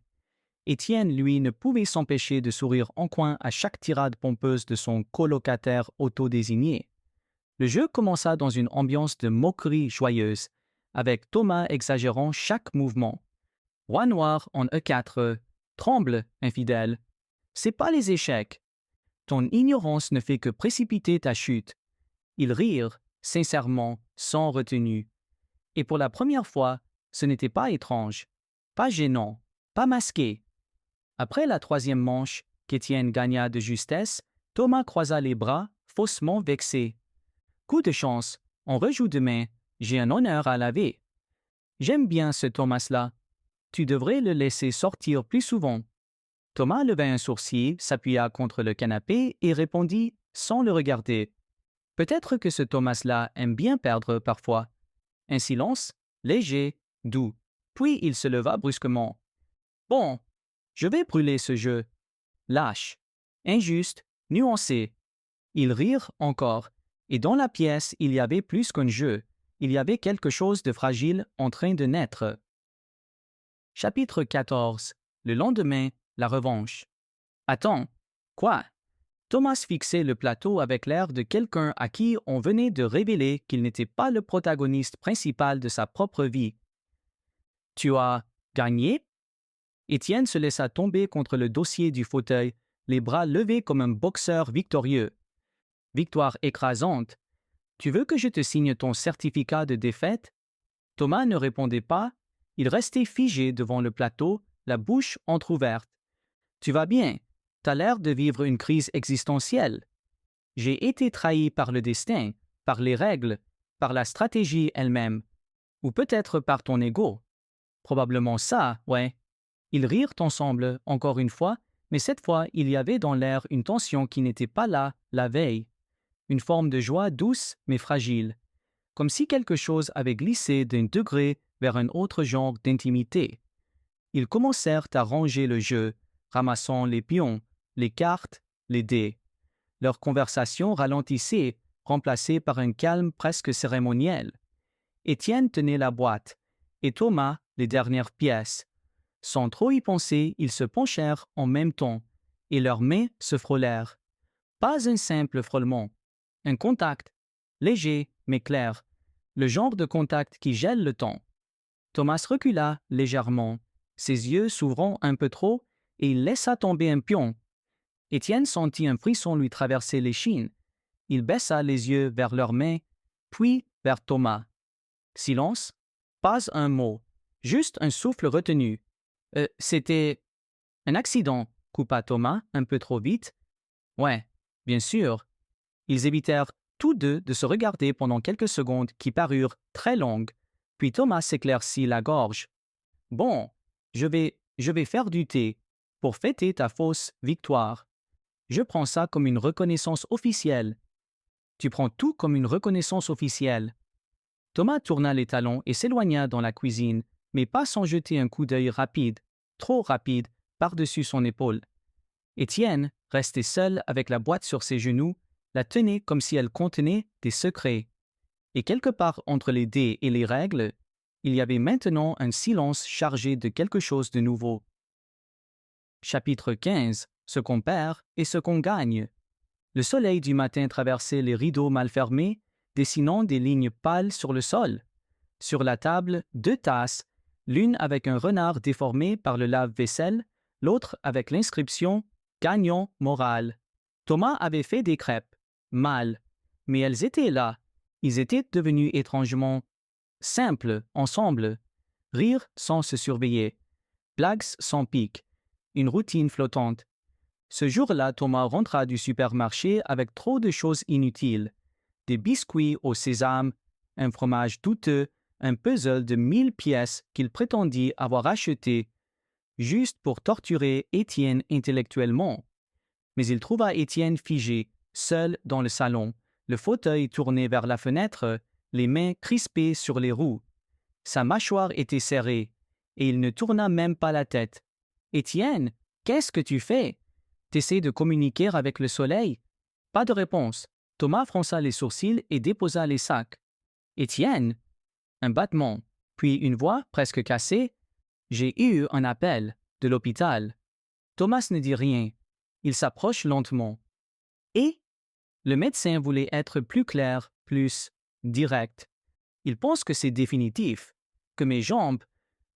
Étienne, lui, ne pouvait s'empêcher de sourire en coin à chaque tirade pompeuse de son colocataire autodésigné. Le jeu commença dans une ambiance de moquerie joyeuse, avec Thomas exagérant chaque mouvement. Roi noir en E4, tremble, infidèle. C'est pas les échecs. Ton ignorance ne fait que précipiter ta chute. Ils rirent, sincèrement, sans retenue. Et pour la première fois, ce n'était pas étrange, pas gênant, pas masqué. Après la troisième manche, qu'Étienne gagna de justesse, Thomas croisa les bras, faussement vexé. Coup de chance, on rejoue demain, j'ai un honneur à laver. J'aime bien ce Thomas-là. Tu devrais le laisser sortir plus souvent. Thomas leva un sourcil, s'appuya contre le canapé et répondit sans le regarder. Peut-être que ce Thomas-là aime bien perdre parfois. Un silence, léger, doux. Puis il se leva brusquement. Bon, je vais brûler ce jeu. Lâche, injuste, nuancé. Ils rirent encore, et dans la pièce il y avait plus qu'un jeu, il y avait quelque chose de fragile en train de naître. Chapitre 14. Le lendemain, la revanche. Attends, quoi? Thomas fixait le plateau avec l'air de quelqu'un à qui on venait de révéler qu'il n'était pas le protagoniste principal de sa propre vie. Tu as gagné? Étienne se laissa tomber contre le dossier du fauteuil, les bras levés comme un boxeur victorieux. Victoire écrasante. Tu veux que je te signe ton certificat de défaite? Thomas ne répondait pas. Il restait figé devant le plateau, la bouche entr'ouverte. Tu vas bien? T'as l'air de vivre une crise existentielle. J'ai été trahi par le destin, par les règles, par la stratégie elle-même, ou peut-être par ton ego. Probablement ça, ouais. Ils rirent ensemble, encore une fois, mais cette fois il y avait dans l'air une tension qui n'était pas là la veille. Une forme de joie douce mais fragile, comme si quelque chose avait glissé d'un degré vers un autre genre d'intimité. Ils commencèrent à ranger le jeu, ramassant les pions, les cartes, les dés. Leur conversation ralentissait, remplacée par un calme presque cérémoniel. Étienne tenait la boîte, et Thomas les dernières pièces. Sans trop y penser, ils se penchèrent en même temps, et leurs mains se frôlèrent. Pas un simple frôlement, un contact, léger mais clair, le genre de contact qui gèle le temps. Thomas recula légèrement, ses yeux s'ouvrant un peu trop, et il laissa tomber un pion. Étienne sentit un frisson lui traverser l'échine. Il baissa les yeux vers leurs mains, puis vers Thomas. Silence, pas un mot, juste un souffle retenu. C'était un accident, coupa Thomas un peu trop vite. Ouais, bien sûr. Ils évitèrent tous deux de se regarder pendant quelques secondes qui parurent très longues, puis Thomas s'éclaircit la gorge. Bon, je vais faire du thé pour fêter ta fausse victoire. Je prends ça comme une reconnaissance officielle. Tu prends tout comme une reconnaissance officielle. Thomas tourna les talons et s'éloigna dans la cuisine, mais pas sans jeter un coup d'œil rapide, trop rapide, par-dessus son épaule. Étienne, resté seul avec la boîte sur ses genoux, la tenait comme si elle contenait des secrets. Et quelque part entre les dés et les règles, il y avait maintenant un silence chargé de quelque chose de nouveau. Chapitre 15. Ce qu'on perd et ce qu'on gagne. Le soleil du matin traversait les rideaux mal fermés, dessinant des lignes pâles sur le sol. Sur la table, 2 tasses, l'une avec un renard déformé par le lave-vaisselle, l'autre avec l'inscription « Gagnant moral ». Thomas avait fait des crêpes, mal, mais elles étaient là. Ils étaient devenus étrangement simples ensemble. Rire sans se surveiller, blagues sans pique, une routine flottante. Ce jour-là, Thomas rentra du supermarché avec trop de choses inutiles. Des biscuits au sésame, un fromage douteux, un puzzle de 1000 pièces qu'il prétendit avoir acheté juste pour torturer Étienne intellectuellement. Mais il trouva Étienne figé, seul dans le salon, le fauteuil tourné vers la fenêtre, les mains crispées sur les roues. Sa mâchoire était serrée, et il ne tourna même pas la tête. « Étienne, qu'est-ce que tu fais? T'essaies de communiquer avec le soleil? » Pas de réponse. Thomas fronça les sourcils et déposa les sacs. « Étienne ?» Un battement, puis une voix presque cassée. « J'ai eu un appel de l'hôpital. » Thomas ne dit rien. Il s'approche lentement. « Et ?» Le médecin voulait être plus clair, plus direct. « Il pense que c'est définitif, que mes jambes,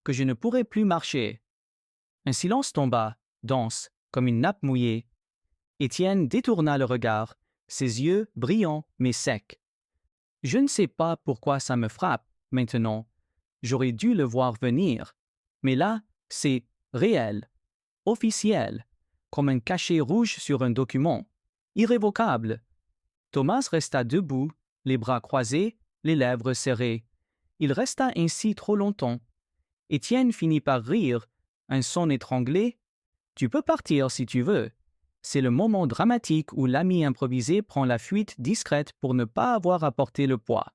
que je ne pourrai plus marcher. » Un silence tomba, dense, comme une nappe mouillée. Étienne détourna le regard, ses yeux brillants mais secs. « Je ne sais pas pourquoi ça me frappe, maintenant. J'aurais dû le voir venir. Mais là, c'est réel. officiel, comme un cachet rouge sur un document, irrévocable. Thomas resta debout, les bras croisés, les lèvres serrées. Il resta ainsi trop longtemps. Étienne finit par rire, un son étranglé. « Tu peux partir si tu veux. » C'est le moment dramatique où l'ami improvisé prend la fuite discrète pour ne pas avoir à porter le poids.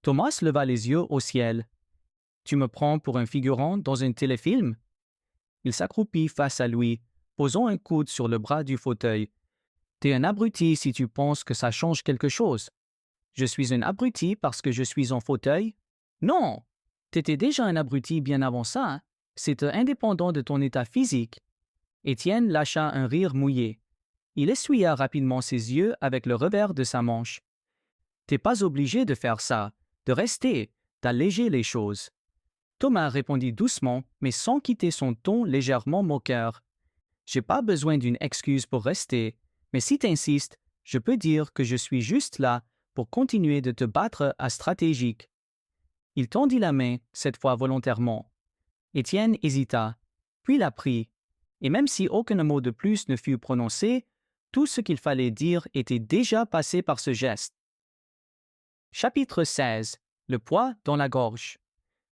Thomas leva les yeux au ciel. « Tu me prends pour un figurant dans un téléfilm ?» Il s'accroupit face à lui, posant un coude sur le bras du fauteuil. « T'es un abruti si tu penses que ça change quelque chose. » « Je suis un abruti parce que je suis en fauteuil? » « Non! T'étais déjà un abruti bien avant ça. C'était indépendant de ton état physique. » Étienne lâcha un rire mouillé. Il essuya rapidement ses yeux avec le revers de sa manche. « T'es pas obligé de faire ça, de rester, d'alléger les choses. » Thomas répondit doucement, mais sans quitter son ton légèrement moqueur. « J'ai pas besoin d'une excuse pour rester, mais si t'insistes, je peux dire que je suis juste là pour continuer de te battre à stratégique. » Il tendit la main, cette fois volontairement. Étienne hésita, puis la prit, et même si aucun mot de plus ne fut prononcé, tout ce qu'il fallait dire était déjà passé par ce geste. Chapitre 16. Le poids dans la gorge.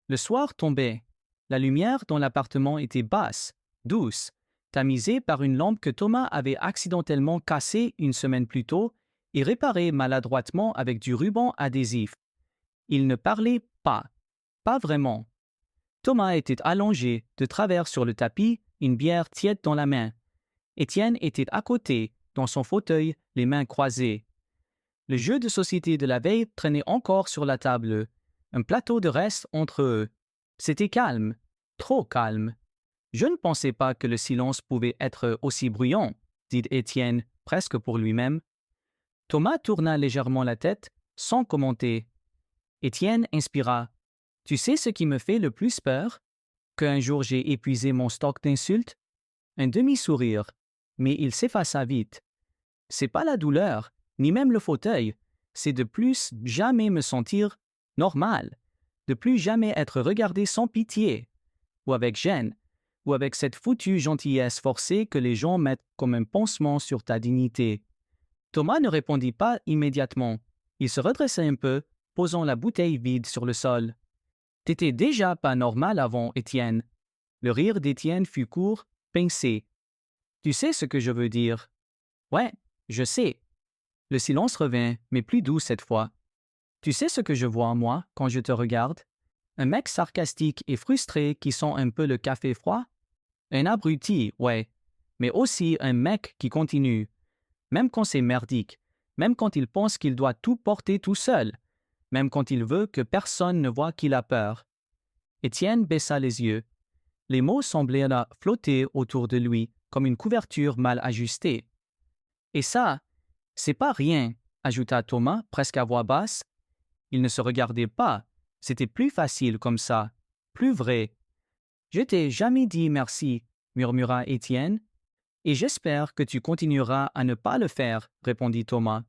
Le soir tombait. La lumière dans l'appartement était basse, douce, tamisée par une lampe que Thomas avait accidentellement cassée une semaine plus tôt et réparée maladroitement avec du ruban adhésif. Il ne parlait pas vraiment. Thomas était allongé, de travers sur le tapis, une bière tiède dans la main. Étienne était à côté, dans son fauteuil, les mains croisées. Le jeu de société de la veille traînait encore sur la table, un plateau de reste entre eux. C'était calme, trop calme. « Je ne pensais pas que le silence pouvait être aussi bruyant, » dit Étienne, presque pour lui-même. Thomas tourna légèrement la tête, sans commenter. Étienne inspira. « Tu sais ce qui me fait le plus peur? Qu'un jour j'ai épuisé mon stock d'insultes? » Un demi-sourire, mais il s'effaça vite. « C'est pas la douleur, ni même le fauteuil, c'est de plus jamais me sentir normal, de plus jamais être regardé sans pitié, ou avec gêne, ou avec cette foutue gentillesse forcée que les gens mettent comme un pansement sur ta dignité. » Thomas ne répondit pas immédiatement. Il se redressa un peu, posant la bouteille vide sur le sol. « T'étais déjà pas normal avant, Étienne. » Le rire d'Étienne fut court, pincé. « Tu sais ce que je veux dire? »« Ouais, je sais. » Le silence revint, mais plus doux cette fois. « Tu sais ce que je vois, moi, quand je te regarde? Un mec sarcastique et frustré qui sent un peu le café froid? Un abruti, ouais, mais aussi un mec qui continue. Même quand c'est merdique, même quand il pense qu'il doit tout porter tout seul, même quand il veut que personne ne voit qu'il a peur. » Étienne baissa les yeux. Les mots semblaient là flotter autour de lui, comme une couverture mal ajustée. « Et ça, c'est pas rien, » ajouta Thomas, presque à voix basse. Ils ne se regardaient pas. C'était plus facile comme ça, plus vrai. « Je t'ai jamais dit merci, » murmura Étienne. « Et j'espère que tu continueras à ne pas le faire, » répondit Thomas.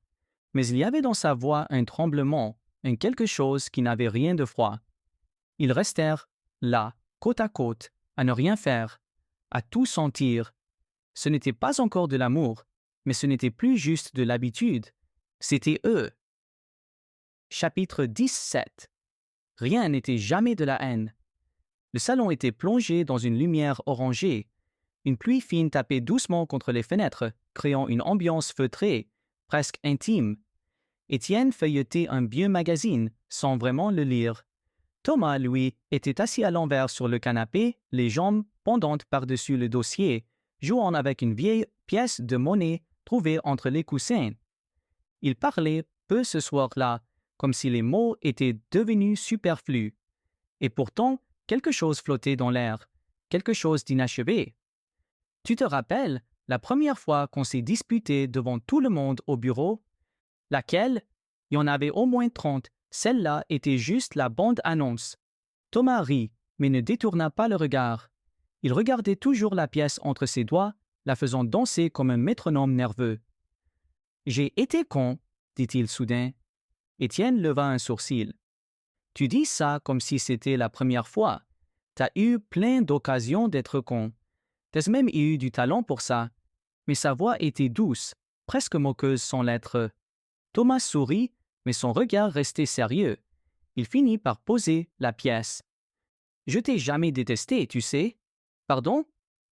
Mais il y avait dans sa voix un tremblement, un quelque chose qui n'avait rien de froid. Ils restèrent là, côte à côte, à ne rien faire, à tout sentir. Ce n'était pas encore de l'amour, mais ce n'était plus juste de l'habitude. C'était eux. Chapitre 17. Rien n'était jamais de la haine. Le salon était plongé dans une lumière orangée. Une pluie fine tapait doucement contre les fenêtres, créant une ambiance feutrée, presque intime. Étienne feuilletait un vieux magazine, sans vraiment le lire. Thomas, lui, était assis à l'envers sur le canapé, les jambes pendantes par-dessus le dossier, jouant avec une vieille pièce de monnaie trouvée entre les coussins. Il parlait peu ce soir-là, comme si les mots étaient devenus superflus. Et pourtant, quelque chose flottait dans l'air, quelque chose d'inachevé. « Tu te rappelles, la première fois qu'on s'est disputé devant tout le monde au bureau? Laquelle? Il y en avait au moins 30. Celle-là était juste la bande-annonce. » Thomas rit, mais ne détourna pas le regard. Il regardait toujours la pièce entre ses doigts, la faisant danser comme un métronome nerveux. « J'ai été con, » dit-il soudain. Étienne leva un sourcil. « Tu dis ça comme si c'était la première fois. T'as eu plein d'occasions d'être con. T'as même eu du talent pour ça. Mais sa voix était douce, presque moqueuse sans l'être. Thomas sourit, mais son regard restait sérieux. Il finit par poser la pièce. Je t'ai jamais détesté, tu sais. Pardon?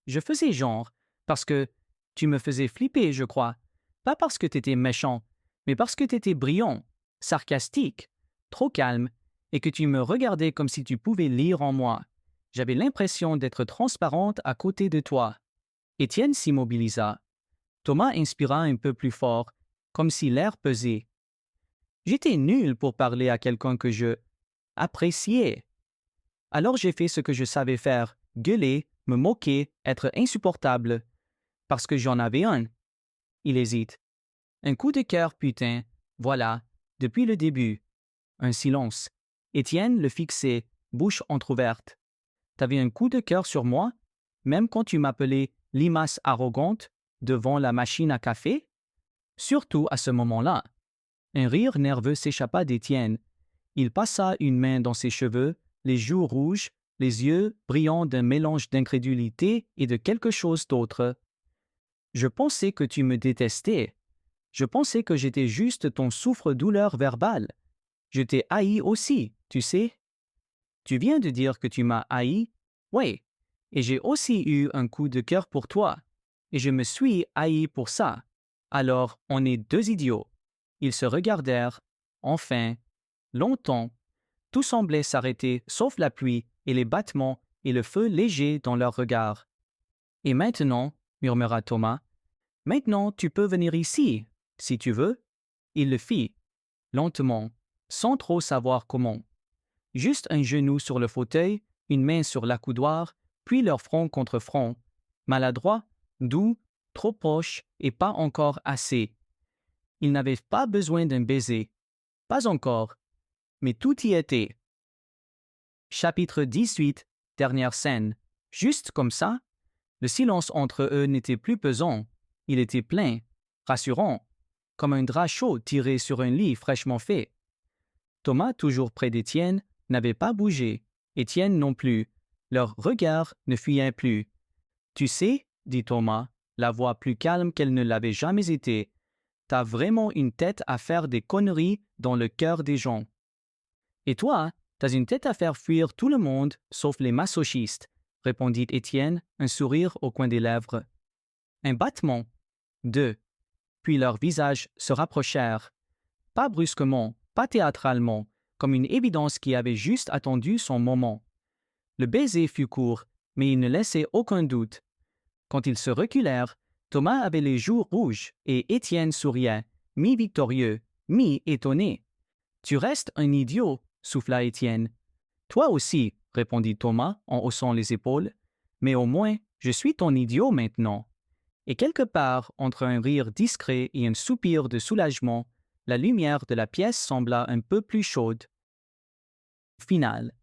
Je faisais genre, parce que tu me faisais flipper, je crois. Pas parce que t'étais méchant, mais parce que t'étais brillant, sarcastique, trop calme, et que tu me regardais comme si tu pouvais lire en moi. J'avais l'impression d'être transparente à côté de toi. Étienne s'immobilisa. Thomas inspira un peu plus fort, comme si l'air pesait. J'étais nul pour parler à quelqu'un que je appréciais. Alors j'ai fait ce que je savais faire, gueuler, me moquer, être insupportable. Parce que j'en avais un. Il hésite. Un coup de cœur, putain. Voilà, depuis le début. Un silence. Étienne le fixait, bouche entr'ouverte. T'avais un coup de cœur sur moi, même quand tu m'appelais limace arrogante devant la machine à café? Surtout à ce moment-là. Un rire nerveux s'échappa d'Étienne. Il passa une main dans ses cheveux, les joues rouges, les yeux brillants d'un mélange d'incrédulité et de quelque chose d'autre. Je pensais que tu me détestais. Je pensais que j'étais juste ton souffre-douleur verbal. Je t'ai haï aussi, tu sais. Tu viens de dire que tu m'as haï? Oui. Et j'ai aussi eu un coup de cœur pour toi. Et je me suis haï pour ça. Alors, on est deux idiots. Ils se regardèrent, enfin, longtemps. Tout semblait s'arrêter, sauf la pluie et les battements et le feu léger dans leurs regards. Et maintenant, murmura Thomas, maintenant tu peux venir ici, si tu veux. Il le fit, lentement, sans trop savoir comment. Juste un genou sur le fauteuil, une main sur l'accoudoir, puis leur front contre front, maladroit, doux, trop proche et pas encore assez. Ils n'avaient pas besoin d'un baiser, pas encore, mais tout y était. Chapitre 18, dernière scène. Juste comme ça, le silence entre eux n'était plus pesant, il était plein, rassurant, comme un drap chaud tiré sur un lit fraîchement fait. Thomas, toujours près d'Étienne, n'avait pas bougé, Étienne non plus. Leur regard ne fuyait plus. Tu sais, dit Thomas, la voix plus calme qu'elle ne l'avait jamais été, t'as vraiment une tête à faire des conneries dans le cœur des gens. Et toi, t'as une tête à faire fuir tout le monde, sauf les masochistes, répondit Étienne, un sourire au coin des lèvres. Un battement. Deux. Puis leurs visages se rapprochèrent. Pas brusquement, pas théâtralement, comme une évidence qui avait juste attendu son moment. Le baiser fut court, mais il ne laissait aucun doute. Quand ils se reculèrent, Thomas avait les joues rouges et Étienne souriait, mi-victorieux, mi-étonné. « Tu restes un idiot, » souffla Étienne. « Toi aussi, » répondit Thomas en haussant les épaules, « mais au moins, je suis ton idiot maintenant. » Et quelque part, entre un rire discret et un soupir de soulagement, la lumière de la pièce sembla un peu plus chaude. Final.